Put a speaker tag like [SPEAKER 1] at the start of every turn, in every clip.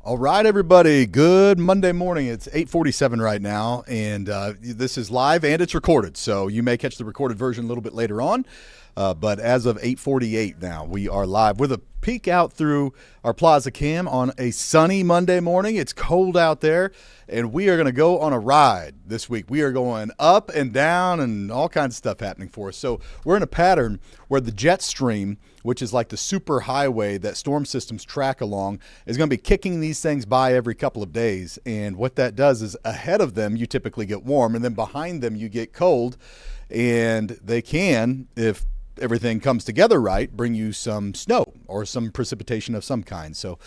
[SPEAKER 1] All right, everybody. Good Monday morning. It's 8:47 right now, and this is live and it's recorded. So you may catch the recorded version a little bit later on. But as of 8:48 now, we are live with a peek out through our Plaza Cam on a sunny Monday morning. It's cold out there, and we are going to go on a ride this week. We are going up and down and all kinds of stuff happening for us. So we're in a pattern where the jet stream, which is like the super highway that storm systems track along, is going to be kicking these things by every couple of days. And what that does is ahead of them, you typically get warm, and then behind them, you get cold. And they can, if everything comes together right, bring you some snow or some precipitation of some kind. So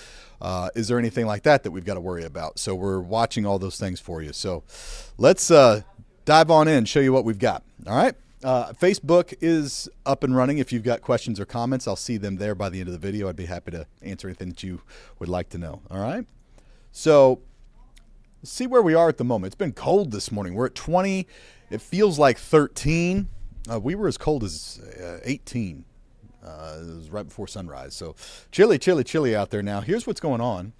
[SPEAKER 1] is there anything like that we've got to worry about? So we're watching all those things for you. So let's dive on in, show you what we've got. All right. Facebook is up and running. If you've got questions or comments, I'll see them there by the end of the video. I'd be happy to answer anything that you would like to know. All right. So let's see where we are at the moment. It's been cold this morning. We're at 20. It feels like 13. We were as cold as 18. It was right before sunrise. So chilly out there now. Here's what's going on.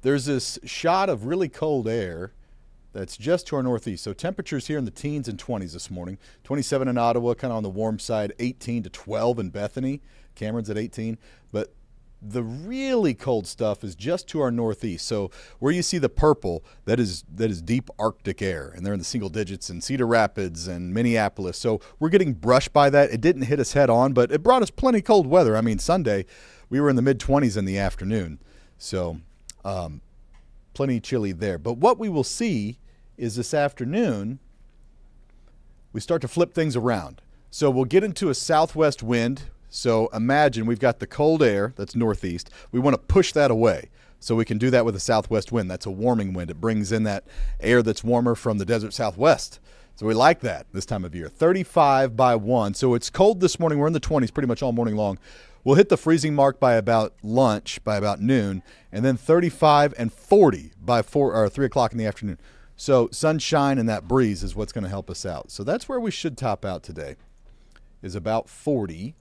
[SPEAKER 1] There's this shot of really cold air that's just to our northeast. So temperatures here in the teens and 20s this morning. 27 in Ottawa, kind of on the warm side. 18 to 12 in Bethany. Cameron's at 18. But the really cold stuff is just to our northeast. So where you see the purple, that is deep Arctic air, and they're in the single digits in Cedar Rapids and Minneapolis. So we're getting brushed by that. It didn't hit us head on, but it brought us plenty cold weather. I mean, Sunday we were in the mid-20s in the afternoon. So plenty chilly there. But what we will see is this afternoon we start to flip things around. So we'll get into a southwest wind. So imagine we've got the cold air that's northeast. We want to push that away. So we can do that with a southwest wind. That's a warming wind. It brings in that air that's warmer from the desert southwest. So we like that this time of year. 35 by 1. So it's cold this morning. We're in the 20s pretty much all morning long. We'll hit the freezing mark by about lunch, by about noon, and then 35 and 40 by 3 o'clock in the afternoon. So sunshine and that breeze is what's going to help us out. So that's where we should top out today, is about 40.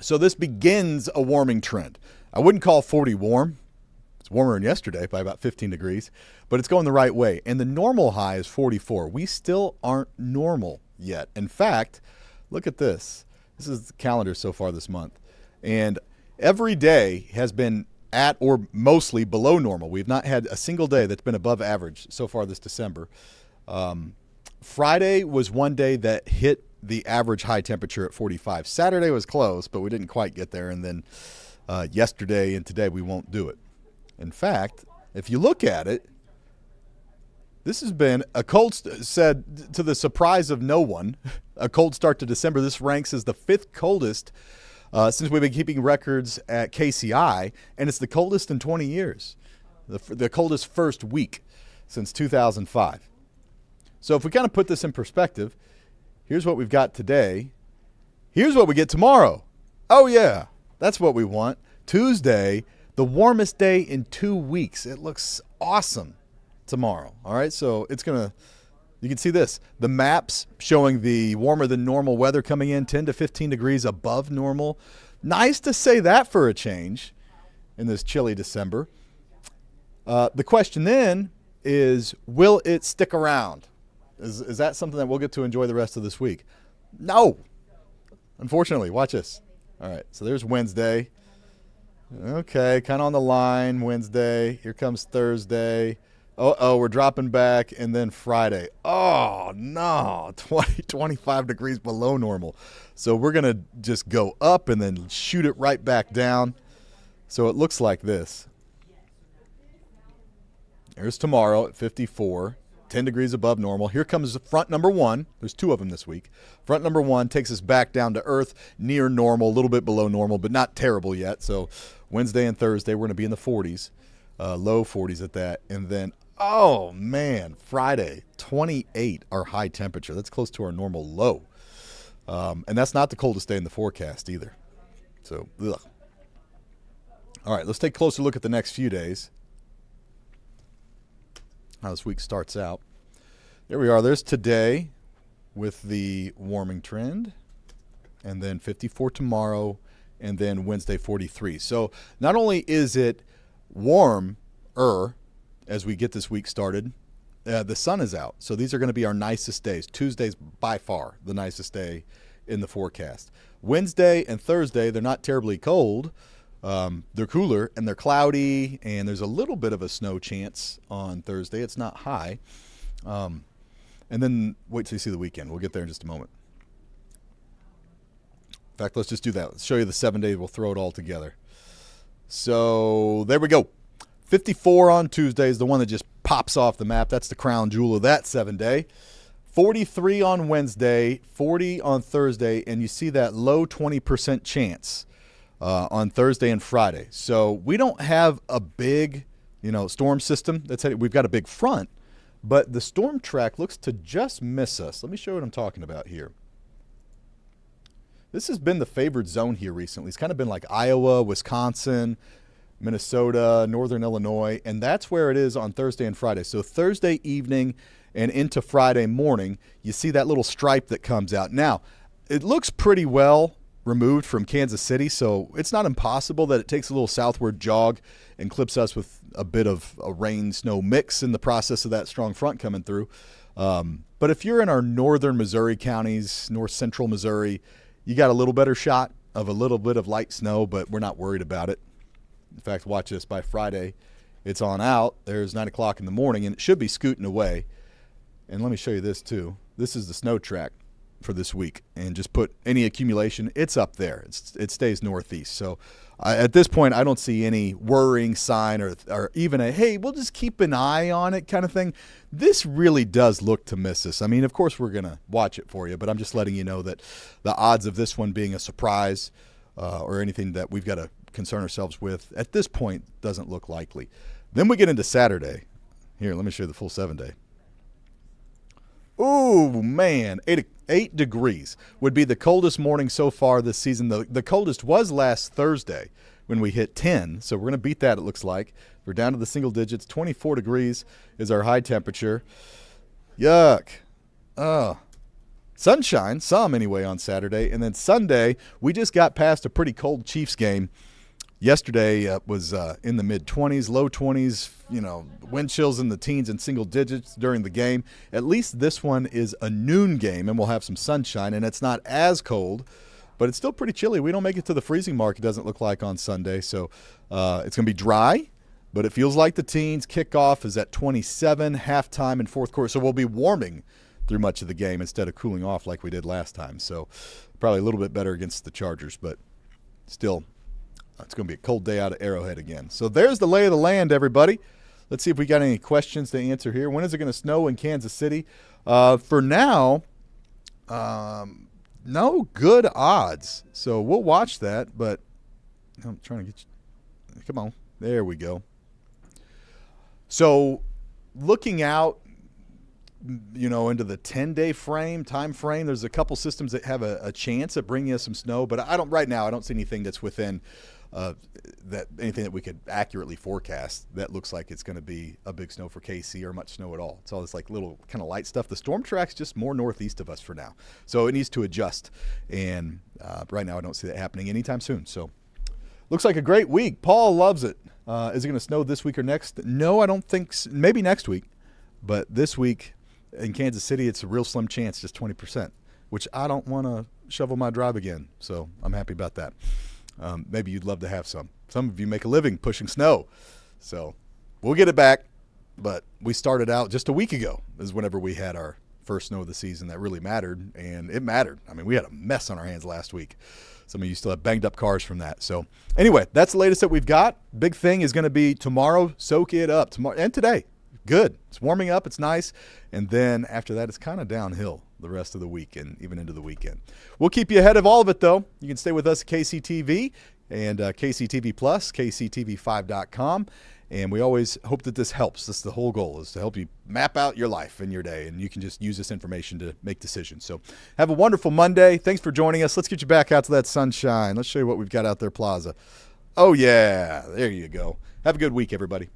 [SPEAKER 1] So this begins a warming trend. I wouldn't call 40 warm. It's warmer than yesterday by about 15 degrees, but it's going the right way. And the normal high is 44. We still aren't normal yet. In fact, look at this. This is the calendar so far this month. And every day has been at or mostly below normal. We've not had a single day that's been above average so far this December. Friday was one day that hit the average high temperature at 45. Saturday was close, but we didn't quite get there. And then yesterday and today we won't do it. In fact, if you look at it, this has been a cold, said to the surprise of no one, a cold start to December. This ranks as the 5th coldest since we've been keeping records at KCI, and it's the coldest in 20 years, the coldest first week since 2005. So if we kind of put this in perspective, here's what we've got today. Here's what we get tomorrow. Oh, yeah, that's what we want. Tuesday, the warmest day in 2 weeks. It looks awesome tomorrow. All right, so it's going to, you can see this. The maps showing the warmer than normal weather coming in, 10 to 15 degrees above normal. Nice to say that for a change in this chilly December. The question then is, will it stick around? Is that something that we'll get to enjoy the rest of this week? No. Unfortunately, watch this. All right, so there's Wednesday. Okay, kind of on the line, Wednesday. Here comes Thursday. Uh-oh, we're dropping back. And then Friday. Oh, no, 25 degrees below normal. So we're going to just go up and then shoot it right back down. So it looks like this. There's tomorrow at 54. 10 degrees above normal. Here comes front number 1. There's 2 of them this week. Front number 1 takes us back down to earth, near normal, a little bit below normal, but not terrible yet. So Wednesday and Thursday, we're going to be in the 40s, low 40s at that. And then, oh, man, Friday, 28, our high temperature. That's close to our normal low. And that's not the coldest day in the forecast either. So, ugh. All right, let's take a closer look at the next few days. How this week starts out. There we are. There's today with the warming trend, and then 54 tomorrow, and then Wednesday 43. So not only is it warmer as we get this week started. The sun is out, so these are going to be our nicest days. Tuesday's by far the nicest day in the forecast. Wednesday and Thursday, they're not terribly cold. They're cooler, and they're cloudy, and there's a little bit of a snow chance on Thursday. It's not high. And then wait till you see the weekend. We'll get there in just a moment. In fact, let's just do that. Let's show you the 7 days. We'll throw it all together. So there we go. 54 on Tuesday is the one that just pops off the map. That's the crown jewel of that 7 day. 43 on Wednesday, 40 on Thursday, and you see that low 20% chance on Thursday and Friday. So we don't have a big, storm system that's headed. We've got a big front, but the storm track looks to just miss us. Let me show you what I'm talking about here. This has been the favored zone here recently. It's kind of been like Iowa, Wisconsin, Minnesota, Northern Illinois, and that's where it is on Thursday and Friday. So Thursday evening and into Friday morning, you see that little stripe that comes out. Now, it looks pretty well removed from Kansas City, so it's not impossible that it takes a little southward jog and clips us with a bit of a rain-snow mix in the process of that strong front coming through. But if you're in our northern Missouri counties, north central Missouri, you got a little better shot of a little bit of light snow, but we're not worried about it. In fact, watch this. By Friday, it's on out. There's 9 o'clock in the morning, and it should be scooting away. And let me show you this, too. This is the snow track for this week. And just put any accumulation. It's up there. It stays northeast. So at this point, I don't see any worrying sign or even a, hey, we'll just keep an eye on it kind of thing. This really does look to miss us. I mean, of course, we're going to watch it for you, but I'm just letting you know that the odds of this one being a surprise or anything that we've got to concern ourselves with at this point doesn't look likely. Then we get into Saturday. Here, let me show you the full 7 day. Oh man, 8 degrees would be the coldest morning so far this season. The coldest was last Thursday when we hit 10, so we're going to beat that, it looks like. We're down to the single digits. 24 degrees is our high temperature. Yuck. Sunshine, some anyway, on Saturday. And then Sunday, we just got past a pretty cold Chiefs game. Yesterday was in the mid-20s, low 20s, wind chills in the teens and single digits during the game. At least this one is a noon game, and we'll have some sunshine, and it's not as cold, but it's still pretty chilly. We don't make it to the freezing mark, it doesn't look like, on Sunday. So it's going to be dry, but it feels like the teens. Kickoff is at 27, halftime and fourth quarter. So we'll be warming through much of the game instead of cooling off like we did last time. So probably a little bit better against the Chargers, but still – it's going to be a cold day out of Arrowhead again. So there's the lay of the land, everybody. Let's see if we got any questions to answer here. When is it going to snow in Kansas City? For now, no good odds. So we'll watch that, but I'm trying to get you. Come on. There we go. So looking out, into the 10-day time frame, there's a couple systems that have a chance at bringing us some snow, but right now I don't see anything that's within anything that we could accurately forecast that looks like it's going to be a big snow for KC or much snow at all. It's all this like little kind of light stuff. The storm track's just more northeast of us for now, so it needs to adjust. And right now I don't see that happening anytime soon. So looks like a great week. Paul loves it. Is it going to snow this week or next? No, I don't think so. Maybe next week, but this week in Kansas City, it's a real slim chance, just 20%, which I don't want to shovel my drive again. So I'm happy about that. Maybe you'd love to have some. Some of you make a living pushing snow. So we'll get it back. But we started out just a week ago is whenever we had our first snow of the season that really mattered. And it mattered. I mean, we had a mess on our hands last week. Some of you still have banged up cars from that. So anyway, that's the latest that we've got. Big thing is going to be tomorrow. Soak it up. Tomorrow and today. Good. It's warming up. It's nice. And then after that, it's kind of downhill the rest of the week and even into the weekend. We'll keep you ahead of all of it, though. You can stay with us at KCTV and KCTV Plus, KCTV5.com. And we always hope that this helps. That's the whole goal, is to help you map out your life and your day. And you can just use this information to make decisions. So have a wonderful Monday. Thanks for joining us. Let's get you back out to that sunshine. Let's show you what we've got out there, Plaza. Oh, yeah. There you go. Have a good week, everybody.